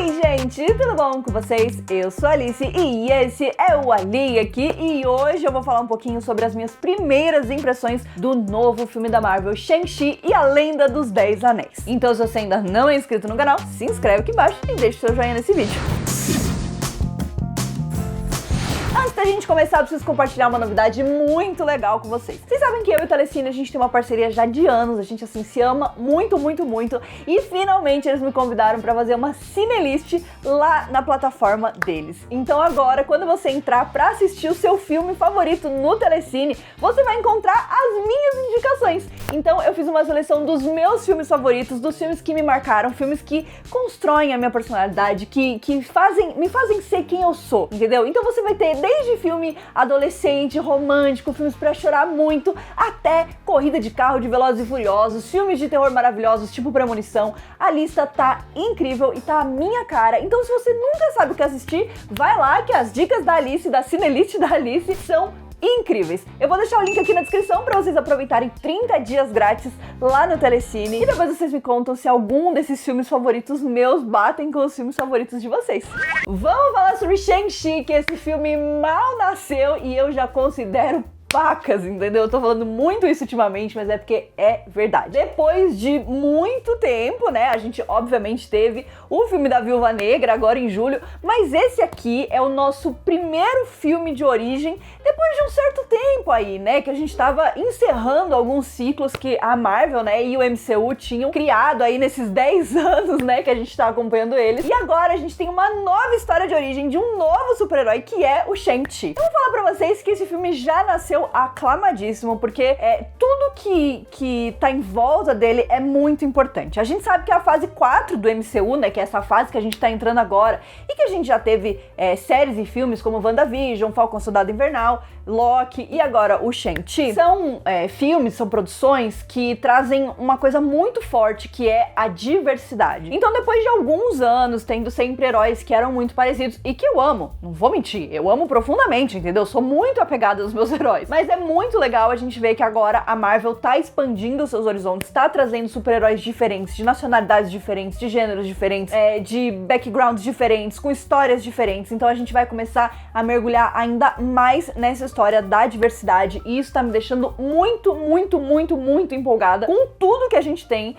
Oi gente, tudo bom com vocês? Eu sou a Alice e esse é o Ali aqui e hoje eu vou falar um pouquinho sobre as minhas primeiras impressões do novo filme da Marvel, Shang-Chi e a Lenda dos 10 Anéis. Então se você ainda não é inscrito no canal, se inscreve aqui embaixo e deixa o seu joinha nesse vídeo. Antes da gente começar, eu preciso compartilhar uma novidade muito legal com vocês. Vocês sabem que eu e o Telecine, a gente tem uma parceria já de anos, a gente assim se ama muito, muito, muito, e finalmente eles me convidaram para fazer uma Cinelist lá na plataforma deles. Então agora, quando você entrar para assistir o seu filme favorito no Telecine, você vai encontrar as minhas indicações. Então eu fiz uma seleção dos meus filmes favoritos, dos filmes que me marcaram, filmes que constroem a minha personalidade, que me fazem ser quem eu sou, entendeu? Então você vai ter desde filme adolescente, romântico, filmes pra chorar muito, até corrida de carro de Velozes e Furiosos, filmes de terror maravilhosos, tipo Premonição. A lista tá incrível e tá a minha cara. Então se você nunca sabe o que assistir, vai lá que as dicas da Alice, da Cinelist da Alice, são incríveis. Eu vou deixar o link aqui na descrição para vocês aproveitarem 30 dias grátis lá no Telecine e depois vocês me contam se algum desses filmes favoritos meus batem com os filmes favoritos de vocês. Vamos falar sobre Shang-Chi, que esse filme mal nasceu e eu já considero pacas, entendeu? Eu tô falando muito isso ultimamente, mas é porque é verdade. Depois de muito tempo, né, a gente obviamente teve o filme da Viúva Negra agora em julho, mas esse aqui é o nosso primeiro filme de origem depois de um certo tempo aí, né, que a gente tava encerrando alguns ciclos que a Marvel, né, e o MCU tinham criado aí nesses 10 anos, né, que a gente tá acompanhando eles. E agora a gente tem uma nova história de origem de um novo super-herói, que é o Shang-Chi. Eu vou falar pra vocês que esse filme já nasceu aclamadíssimo, porque tudo que tá em volta dele é muito importante. A gente sabe que a fase 4 do MCU, né, que é essa fase que a gente tá entrando agora, e que a gente já teve séries e filmes como WandaVision, Falcão Soldado Invernal, Loki e agora o Shang-Chi, são filmes, são produções que trazem uma coisa muito forte, que é a diversidade. Então depois de alguns anos tendo sempre heróis que eram muito parecidos e que eu amo, não vou mentir, eu amo profundamente, entendeu? Eu sou muito apegada aos meus heróis, mas é muito legal a gente ver que agora a Marvel tá expandindo seus horizontes, tá trazendo super-heróis diferentes, de nacionalidades diferentes, de gêneros diferentes, de backgrounds diferentes, com histórias diferentes. Então a gente vai começar a mergulhar ainda mais nessa história da diversidade e isso tá me deixando muito, muito, muito, muito empolgada com tudo que a gente tem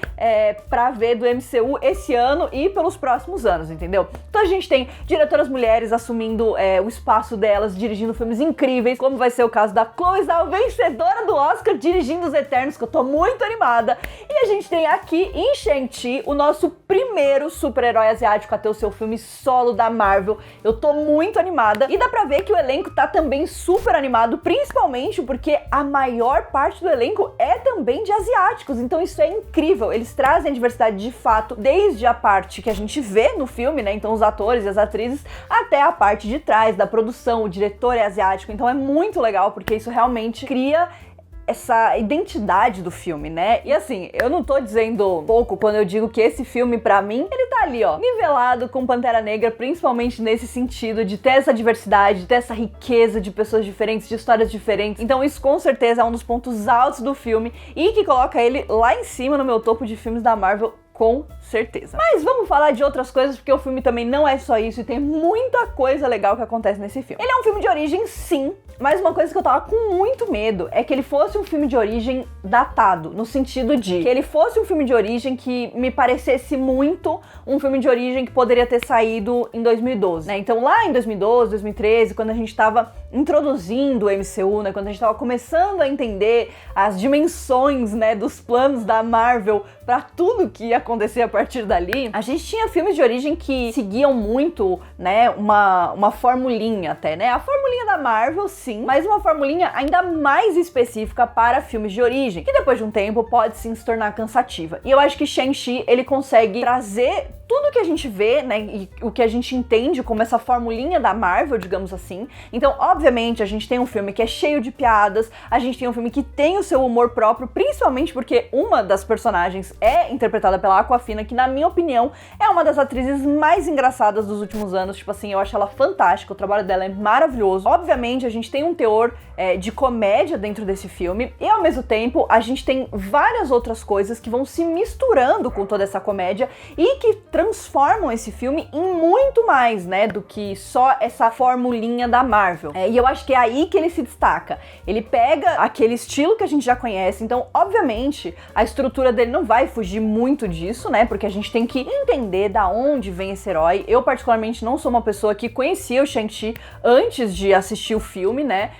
pra ver do MCU esse ano e pelos próximos anos, entendeu? Então a gente tem diretoras mulheres assumindo o espaço delas, dirigindo filmes incríveis, como vai ser o caso da Chloe Zhao, vencedora do Oscar, dirigindo Os Eternos, que eu tô muito animada. E a gente tem aqui em Shang-Chi o nosso primeiro super-herói asiático a ter o seu filme solo da Marvel. Eu tô muito animada e dá pra ver que o elenco tá também super animado, principalmente porque a maior parte do elenco é também de asiáticos, então isso é incrível. Eles trazem a diversidade de fato, desde a parte que a gente vê no filme, né, então os atores e as atrizes, até a parte de trás da produção, o diretor é asiático, então é muito legal porque isso realmente cria essa identidade do filme, né? E assim, eu não tô dizendo pouco quando eu digo que esse filme, pra mim, ele tá ali, ó, nivelado com Pantera Negra, principalmente nesse sentido de ter essa diversidade, de ter essa riqueza de pessoas diferentes, de histórias diferentes. Então isso com certeza é um dos pontos altos do filme e que coloca ele lá em cima no meu topo de filmes da Marvel, com certeza. Mas vamos falar de outras coisas, porque o filme também não é só isso e tem muita coisa legal que acontece nesse filme. Ele é um filme de origem, sim, mas uma coisa que eu tava com muito medo é que ele fosse um filme de origem datado, no sentido de que ele fosse um filme de origem que me parecesse muito um filme de origem que poderia ter saído em 2012, né? Então lá em 2012, 2013, quando a gente tava introduzindo o MCU, né, quando a gente tava começando a entender as dimensões, né, dos planos da Marvel pra tudo que ia acontecer a partir dali, a gente tinha filmes de origem que seguiam muito, né, uma formulinha até, né? A formulinha da Marvel, sim, mas uma formulinha ainda mais específica para filmes de origem, que depois de um tempo pode sim se tornar cansativa. E eu acho que Shang-Chi, ele consegue trazer tudo que a gente vê, né, e o que a gente entende como essa formulinha da Marvel, digamos assim. Então, obviamente, a gente tem um filme que é cheio de piadas, a gente tem um filme que tem o seu humor próprio, principalmente porque uma das personagens é interpretada pela Awkwafina, que na minha opinião é uma das atrizes mais engraçadas dos últimos anos. Tipo assim, eu acho ela fantástica, o trabalho dela é maravilhoso. Obviamente, a gente tem um teor de comédia dentro desse filme e ao mesmo tempo a gente tem várias outras coisas que vão se misturando com toda essa comédia e que transformam esse filme em muito mais, né, do que só essa formulinha da Marvel. E eu acho que é aí que ele se destaca. Ele pega aquele estilo que a gente já conhece, então, obviamente, a estrutura dele não vai fugir muito disso, né, porque a gente tem que entender da onde vem esse herói. Eu, particularmente, não sou uma pessoa que conhecia o Shang-Chi antes de assistir o filme, né,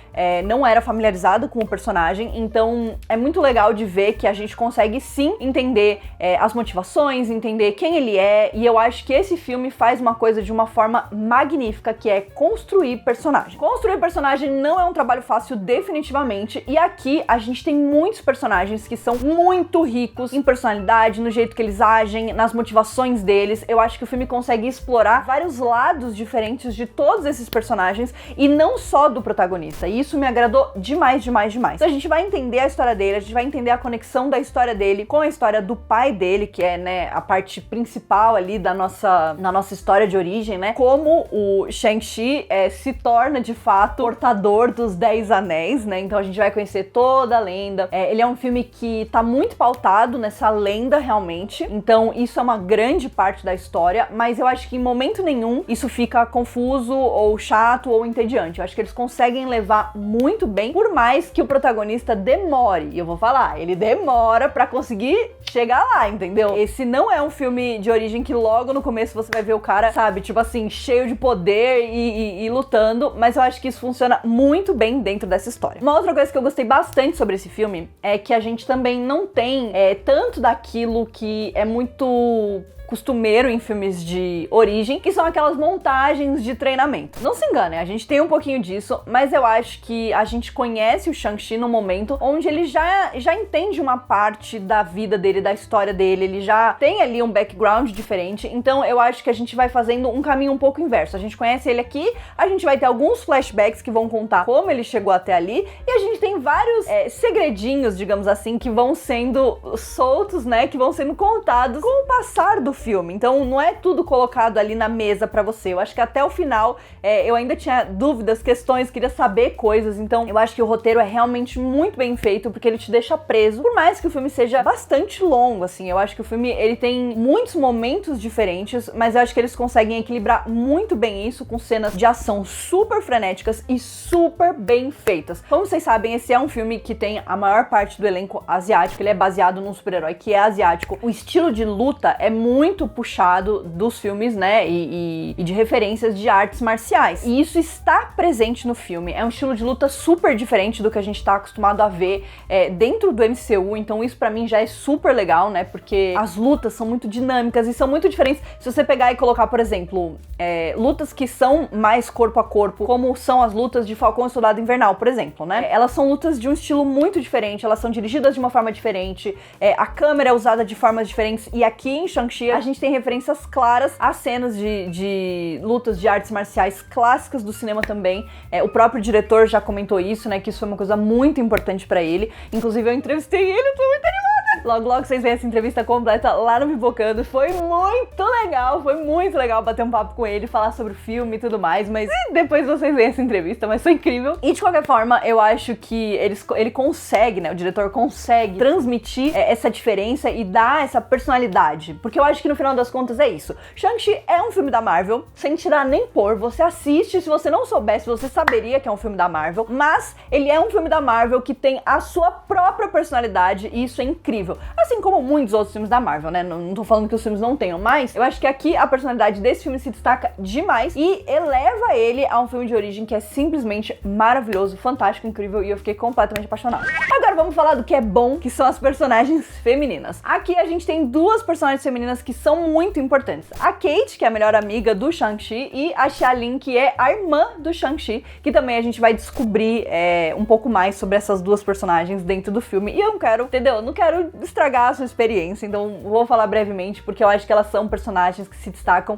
não era familiarizado com o personagem, então é muito legal de ver que a gente consegue sim entender as motivações, entender quem ele é, e eu acho que esse filme faz uma coisa de uma forma magnífica, que é construir personagem. Construir personagem não é um trabalho fácil, definitivamente, e aqui a gente tem muitos personagens que são muito ricos em personalidade, no jeito que eles agem, nas motivações deles. Eu acho que o filme consegue explorar vários lados diferentes de todos esses personagens, e não só do protagonista, e isso me agradou demais, demais, demais. Então a gente vai entender a história dele, a gente vai entender a conexão da história dele com a história do pai dele, que é, né, a parte principal ali da nossa história de origem, né, como o Shang-Chi se torna, de fato, portador dos 10 anéis, né, então a gente vai conhecer toda a lenda. Ele é um filme que tá muito pautado nessa lenda, realmente, então isso é uma grande parte da história, mas eu acho que em momento nenhum isso fica confuso, ou chato, ou entediante. Eu acho que eles conseguem levar muito bem, por mais que o protagonista demore, e eu vou falar, ele demora pra conseguir chegar lá, entendeu? Esse não é um filme de origem que logo no começo você vai ver o cara, sabe, tipo assim, cheio de poder e lutando, mas eu acho que isso funciona muito bem dentro dessa história. Uma outra coisa que eu gostei bastante sobre esse filme é que a gente também não tem tanto daquilo que é muito costumeiro em filmes de origem, que são aquelas montagens de treinamento. Não se engane, a gente tem um pouquinho disso, mas eu acho que a gente conhece o Shang-Chi no momento onde ele já entende uma parte da vida dele, da história dele, ele já tem ali um background diferente, então eu acho que a gente vai fazendo um caminho um pouco inverso. A gente conhece ele aqui, a gente vai ter alguns flashbacks que vão contar como ele chegou até ali, e a gente tem vários segredinhos, digamos assim, que vão sendo soltos, né, que vão sendo contados com o passar do filme. Então não é tudo colocado ali na mesa pra você. Eu acho que até o final eu ainda tinha dúvidas, questões, queria saber coisas. Então eu acho que o roteiro é realmente muito bem feito, porque ele te deixa preso, por mais que o filme seja bastante longo, assim. Eu acho que o filme, ele tem muitos momentos diferentes, mas eu acho que eles conseguem equilibrar muito bem isso, com cenas de ação super frenéticas e super bem feitas. Como vocês sabem, esse é um filme que tem a maior parte do elenco asiático, ele é baseado num super-herói que é asiático. O estilo de luta é muito puxado dos filmes, né, e de referências de artes marciais. E isso está presente no filme. É um estilo de luta super diferente do que a gente tá acostumado a ver dentro do MCU, então isso pra mim já é super legal, né, porque as lutas são muito dinâmicas e são muito diferentes. Se você pegar e colocar, por exemplo, lutas que são mais corpo a corpo, como são as lutas de Falcão e Soldado Invernal, por exemplo, né, elas são lutas de um estilo muito diferente, elas são dirigidas de uma forma diferente, a câmera é usada de formas diferentes, e aqui em Shang-Chi a gente tem referências claras a cenas de lutas de artes marciais clássicas do cinema também. O próprio diretor já comentou isso, né, que isso foi uma coisa muito importante pra ele. Inclusive eu entrevistei ele, eu tô muito animada! Logo, logo vocês veem essa entrevista completa lá no Pipocando. Foi muito legal bater um papo com ele, falar sobre o filme e tudo mais, mas depois vocês veem essa entrevista, mas foi incrível. E de qualquer forma, eu acho que ele consegue, né, o diretor consegue transmitir essa diferença e dar essa personalidade, porque eu acho que no final das contas é isso. Shang-Chi é um filme da Marvel, sem tirar nem pôr, você assiste, se você não soubesse, você saberia que é um filme da Marvel, mas ele é um filme da Marvel que tem a sua própria personalidade, e isso é incrível. Assim como muitos outros filmes da Marvel, né? Não tô falando que os filmes não tenham, mas eu acho que aqui a personalidade desse filme se destaca demais e eleva ele a um filme de origem que é simplesmente maravilhoso, fantástico, incrível, e eu fiquei completamente apaixonada. Agora vamos falar do que é bom, que são as personagens femininas. Aqui a gente tem duas personagens femininas que são muito importantes. A Kate, que é a melhor amiga do Shang-Chi, e a Xia-Lin, que é a irmã do Shang-Chi, que também a gente vai descobrir um pouco mais sobre essas duas personagens dentro do filme. E eu não quero, entendeu? Não quero estragar a sua experiência, então vou falar brevemente, porque eu acho que elas são personagens que se destacam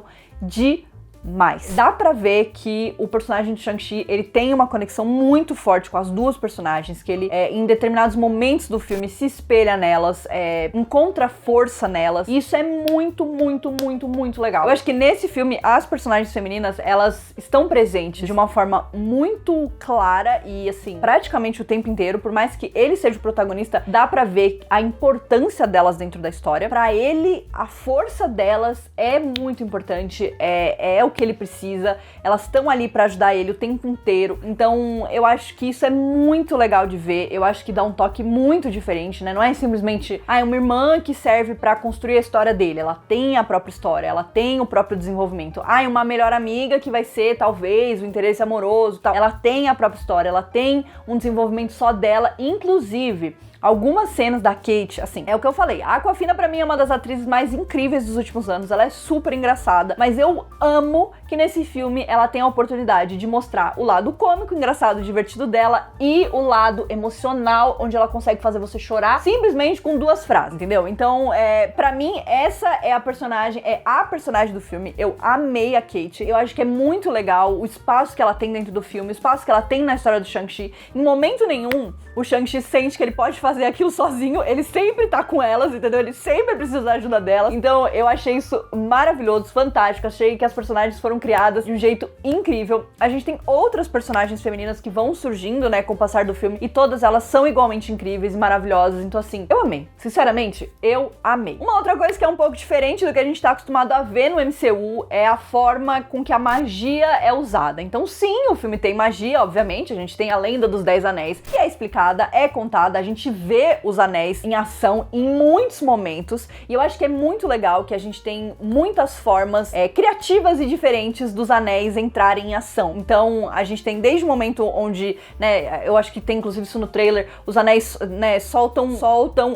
mais. Dá pra ver que o personagem de Shang-Chi, ele tem uma conexão muito forte com as duas personagens, que ele, em determinados momentos do filme, se espelha nelas, encontra força nelas, e isso é muito, muito, muito, muito legal. Eu acho que nesse filme, as personagens femininas, elas estão presentes de uma forma muito clara e, assim, praticamente o tempo inteiro. Por mais que ele seja o protagonista, dá pra ver a importância delas dentro da história. Pra ele, a força delas é muito importante, é o que ele precisa, elas estão ali pra ajudar ele o tempo inteiro. Então eu acho que isso é muito legal de ver, eu acho que dá um toque muito diferente, né? Não é simplesmente, uma irmã que serve pra construir a história dele, ela tem a própria história, ela tem o próprio desenvolvimento. Uma melhor amiga que vai ser, talvez, o interesse amoroso, tal. Ela tem a própria história, ela tem um desenvolvimento só dela, inclusive algumas cenas da Kate, assim, é o que eu falei, a Awkwafina pra mim é uma das atrizes mais incríveis dos últimos anos, ela é super engraçada, mas eu amo que nesse filme ela tem a oportunidade de mostrar o lado cômico, engraçado, divertido dela e o lado emocional, onde ela consegue fazer você chorar simplesmente com 2 frases, entendeu? Então, pra mim, essa é a personagem do filme. Eu amei a Kate, eu acho que é muito legal o espaço que ela tem dentro do filme, o espaço que ela tem na história do Shang-Chi. Em momento nenhum, o Shang-Chi sente que ele pode fazer aquilo sozinho, ele sempre tá com elas, entendeu? Ele sempre precisa da ajuda delas. Então eu achei isso maravilhoso, fantástico, achei que as personagens foram criadas de um jeito incrível. A gente tem outras personagens femininas que vão surgindo, né, com o passar do filme, e todas elas são igualmente incríveis e maravilhosas. Então assim, eu amei. Sinceramente, eu amei. Uma outra coisa que é um pouco diferente do que a gente tá acostumado a ver no MCU é a forma com que a magia é usada. Então sim, o filme tem magia, obviamente, a gente tem a lenda dos 10 anéis, que é explicada, é contada, a gente vê os anéis em ação em muitos momentos, e eu acho que é muito legal que a gente tem muitas formas criativas e diferentes dos anéis entrarem em ação. Então a gente tem desde o momento onde, né, eu acho que tem inclusive isso no trailer, os anéis, né, soltam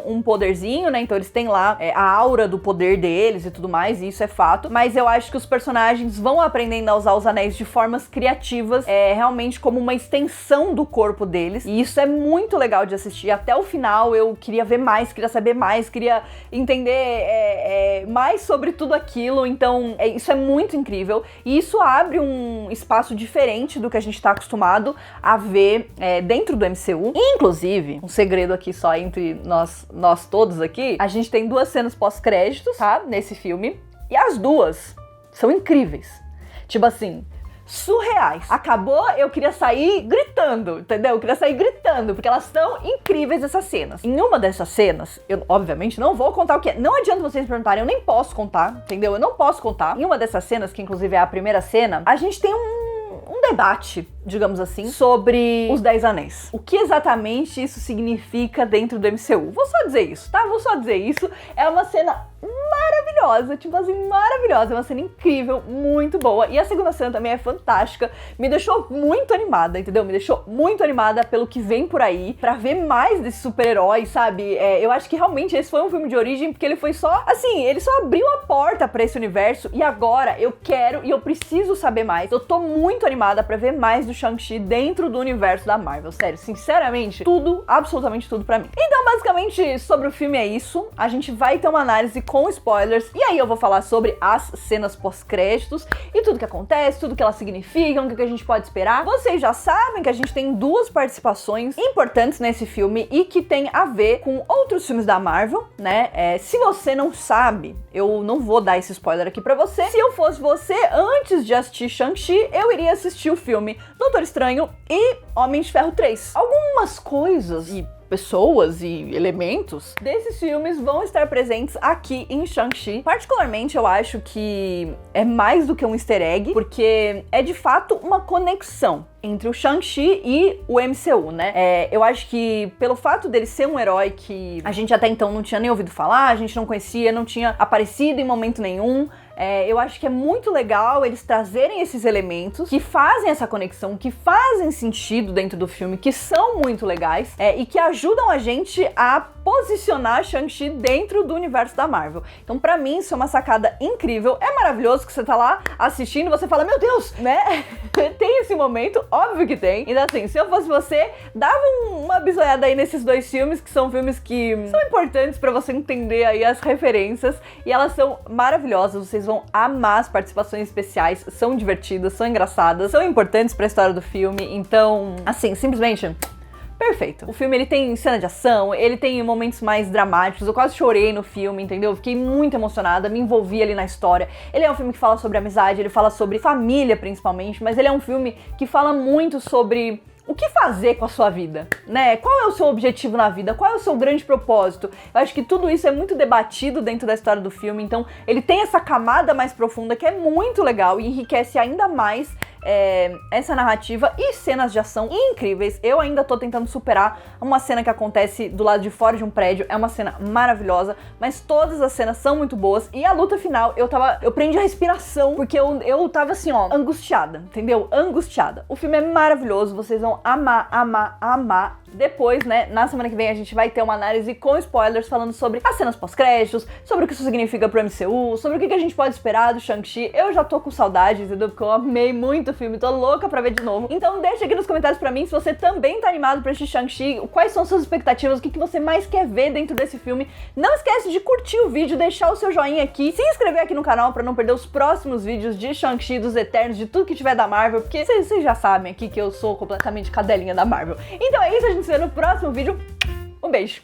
um poderzinho, né, então eles têm lá a aura do poder deles e tudo mais, e isso é fato, mas eu acho que os personagens vão aprendendo a usar os anéis de formas criativas, realmente como uma extensão do corpo deles, e isso é muito legal de assistir. Até o final eu queria ver mais, queria saber mais, queria entender mais sobre tudo aquilo. Então isso é muito incrível, e isso abre um espaço diferente do que a gente tá acostumado a ver dentro do MCU. Inclusive, um segredo aqui só entre nós todos aqui, a gente tem 2 cenas pós-créditos, tá? Nesse filme, e as 2 são incríveis. Tipo assim, surreais. Acabou, eu queria sair gritando, entendeu? Eu queria sair gritando, porque elas são incríveis, essas cenas. Em uma dessas cenas, eu obviamente não vou contar o que é. Não adianta vocês perguntarem, eu nem posso contar, entendeu? Eu não posso contar. Em uma dessas cenas, que inclusive é a primeira cena, a gente tem um debate, digamos assim, sobre os 10 anéis. O que exatamente isso significa dentro do MCU? Vou só dizer isso, tá? Vou só dizer isso. É uma cena maravilhosa, tipo assim, maravilhosa. É uma cena incrível, muito boa. E a segunda cena também é fantástica. Me deixou muito animada, entendeu? Me deixou muito animada pelo que vem por aí, pra ver mais desses super-heróis, sabe? Eu acho que realmente esse foi um filme de origem, porque ele foi só, assim, ele só abriu a porta pra esse universo, e agora eu quero e eu preciso saber mais. Eu tô muito animada pra ver mais do Shang-Chi dentro do universo da Marvel. Sério, sinceramente, tudo, absolutamente tudo pra mim. Então, basicamente, sobre o filme é isso. A gente vai ter uma análise com spoilers, e aí eu vou falar sobre as cenas pós-créditos e tudo que acontece, tudo que elas significam, o que a gente pode esperar. Vocês já sabem que a gente tem 2 participações importantes nesse filme e que tem a ver com outros filmes da Marvel, né? Se você não sabe, eu não vou dar esse spoiler aqui pra você. Se eu fosse você, antes de assistir Shang-Chi, eu iria assistir o filme Doutor Estranho e Homem de Ferro 3. Algumas coisas e pessoas e elementos desses filmes vão estar presentes aqui em Shang-Chi. Particularmente, eu acho que é mais do que um easter egg, porque é de fato uma conexão entre o Shang-Chi e o MCU, né? Eu acho que pelo fato dele ser um herói que a gente até então não tinha nem ouvido falar, a gente não conhecia, não tinha aparecido em momento nenhum, eu acho que é muito legal eles trazerem esses elementos que fazem essa conexão, que fazem sentido dentro do filme, que são muito legais, e que ajudam a gente a posicionar Shang-Chi dentro do universo da Marvel. Então, pra mim, isso é uma sacada incrível. É maravilhoso que você tá lá assistindo e você fala, meu Deus, né? Tem esse momento, óbvio que tem. Então, assim, se eu fosse você, dava uma bisoiada aí nesses dois filmes, que são filmes que são importantes pra você entender aí as referências. E elas são maravilhosas, vocês vão amar as participações especiais, são divertidas, são engraçadas, são importantes pra história do filme. Então, assim, simplesmente perfeito. O filme, ele tem cena de ação, ele tem momentos mais dramáticos, eu quase chorei no filme, entendeu? Fiquei muito emocionada, me envolvi ali na história. Ele é um filme que fala sobre amizade, ele fala sobre família principalmente, mas ele é um filme que fala muito sobre o que fazer com a sua vida, né? Qual é o seu objetivo na vida? Qual é o seu grande propósito? Eu acho que tudo isso é muito debatido dentro da história do filme, então ele tem essa camada mais profunda que é muito legal e enriquece ainda mais essa narrativa e cenas de ação incríveis. Eu ainda tô tentando superar uma cena que acontece do lado de fora de um prédio, é uma cena maravilhosa, mas todas as cenas são muito boas e a luta final, eu prendi a respiração, porque eu tava assim, ó, angustiada, entendeu? Angustiada. O filme é maravilhoso, vocês vão amar, amar, amar. Depois, né, na semana que vem a gente vai ter uma análise com spoilers falando sobre as cenas pós-créditos, sobre o que isso significa pro MCU, sobre o que a gente pode esperar do Shang-Chi. Eu já tô com saudade, entendeu? Porque eu amei muito o filme, tô louca pra ver de novo. Então deixa aqui nos comentários pra mim se você também tá animado pra assistir Shang-Chi, quais são suas expectativas, o que você mais quer ver dentro desse filme. Não esquece de curtir o vídeo, deixar o seu joinha aqui, se inscrever aqui no canal pra não perder os próximos vídeos de Shang-Chi, dos Eternos, de tudo que tiver da Marvel, porque vocês já sabem aqui que eu sou completamente cadelinha da Marvel. Então é isso, a gente se vê no próximo vídeo. Um beijo!